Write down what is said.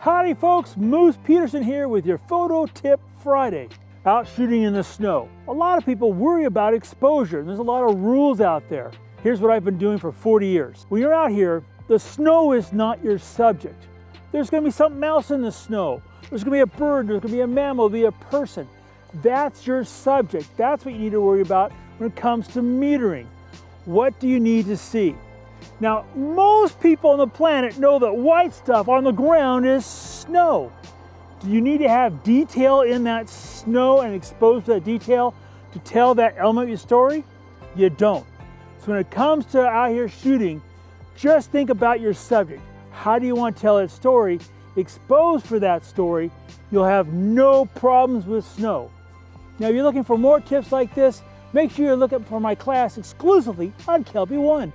Howdy folks, Moose Peterson here with your Photo Tip Friday. Out shooting in the snow. A lot of people worry about exposure, and there's a lot of rules out there. Here's what I've been doing for 40 years. When you're out here, the snow is not your subject. There's gonna be something else in the snow. There's gonna be a bird, there's gonna be a mammal, there'll be a person. That's your subject. That's what you need to worry about when it comes to metering. What do you need to see? Now, most people on the planet know that white stuff on the ground is snow. Do you need to have detail in that snow and exposed to that detail to tell that element of your story? You don't. So when it comes to out here shooting, just think about your subject. How do you want to tell that story? Exposed for that story, you'll have no problems with snow. Now, if you're looking for more tips like this, make sure you're looking for my class exclusively on KelbyOne.